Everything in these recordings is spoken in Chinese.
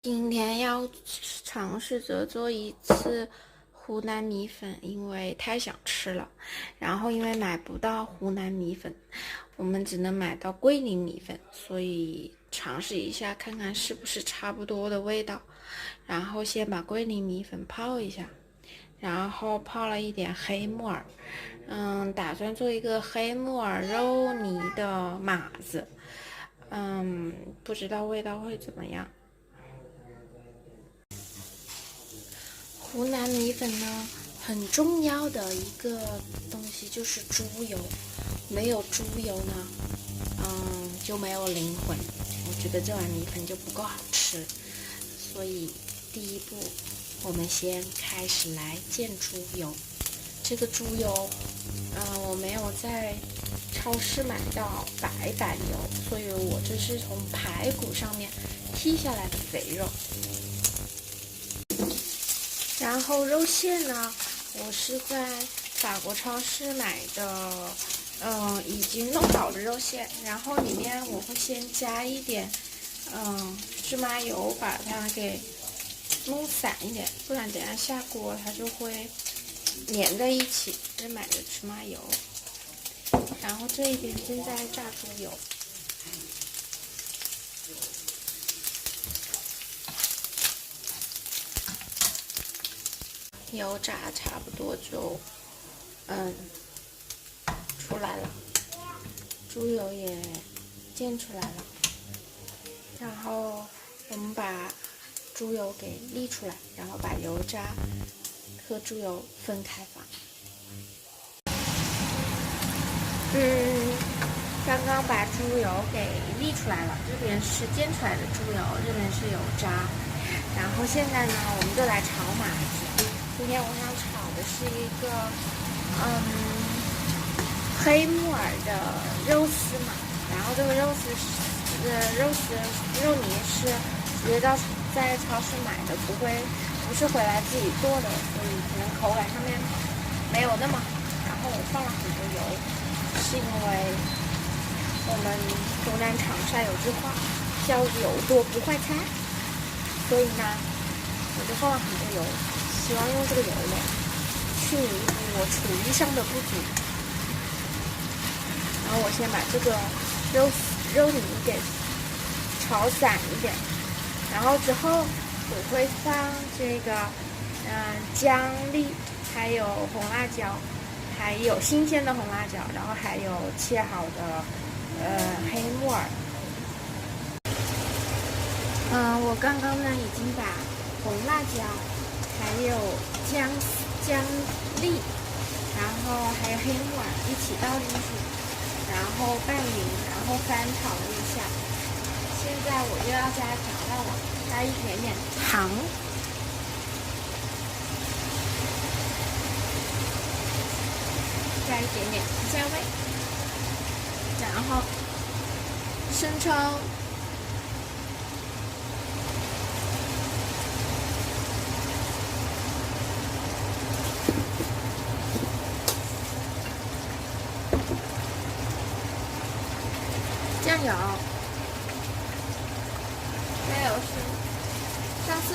今天要尝试着做一次湖南米粉，因为太想吃了。然后因为买不到湖南米粉，我们只能买到桂林米粉，所以尝试一下看看是不是差不多的味道。然后先把桂林米粉泡一下，然后泡了一点黑木耳，打算做一个黑木耳肉泥的码子，不知道味道会怎么样。湖南米粉呢，很重要的一个东西就是猪油，没有猪油呢，就没有灵魂。我觉得这碗米粉就不够好吃，所以第一步，我们先开始来煎猪油。这个猪油，我没有在超市买到白板油，所以我这是从排骨上面剔下来的肥肉。然后肉馅呢，我是在法国超市买的，已经弄好的肉馅。然后里面我会先加一点，芝麻油，把它给弄散一点，不然等下下锅它就会粘在一起。这买的芝麻油，然后这一边正在炸猪油。油炸差不多就，出来了，猪油也煎出来了，然后我们把猪油给沥出来，然后把油渣和猪油分开放。刚刚把猪油给沥出来了，这边是煎出来的猪油，这边是油渣。然后现在呢，我们就来炒码子。今天我想炒的是一个黑木耳的肉丝嘛，然后这个肉泥是直接在超市买的，不是回来自己做的，所以可能口感上面没有那么好。然后我放了很多油，是因为我们湖南长沙有句话叫油多不坏菜，所以呢，我就放了很多油。希望用这个油呢去弥补我厨艺上的不足。然后我先把这个肉泥给炒散一点，然后之后我会放这个姜粒，还有红辣椒，还有新鲜的红辣椒，然后还有切好的黑木耳。我刚刚呢已经把红辣椒还有姜粒，然后还有黑木耳一起倒进去，然后拌匀，然后翻炒了一下。现在我又要加调料了，加一点点糖，加一点点提鲜味，然后生抽。酱油是上色，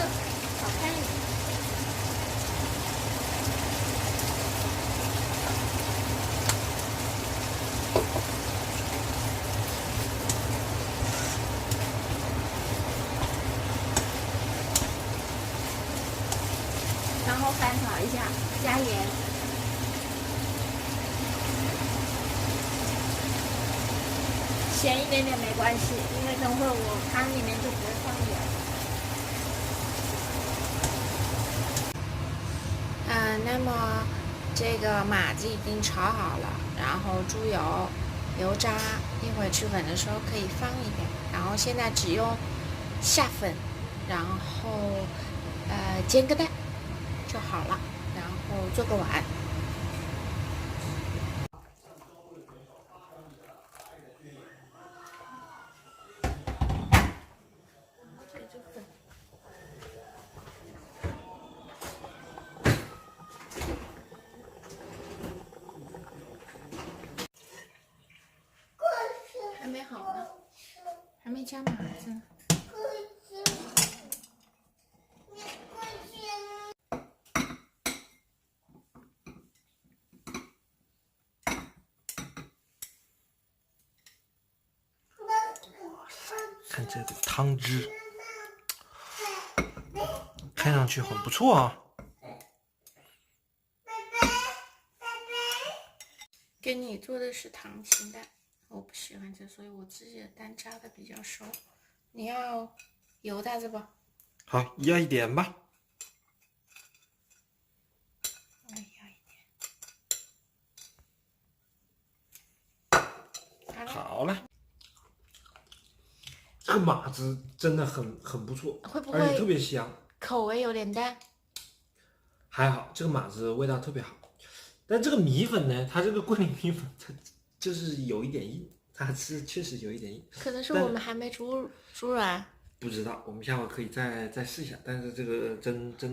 好看一点。然后翻炒一下，加盐。咸一点点没关系，因为等会儿我汤里面就不会放盐。那么这个码子已经炒好了，然后猪油、油渣，一会儿吃粉的时候可以放一点。然后现在只用下粉，然后煎个蛋就好了，然后做个碗。还没好呢，还没加码子呢。看这个汤汁，看上去很不错啊。给你做的是溏心蛋，我不喜欢这，所以我自己的蛋扎的比较熟。你要油大子不？好，要一点吧。我要一点。好了，这个码子真的很不错，会不而且特会别香。口味有点淡？还好，这个码子味道特别好。但这个米粉呢，它这个桂林米粉，它就是有一点硬，它是确实有一点硬。可能是我们还没煮软。不知道，我们下回可以再试一下。但是这个真的。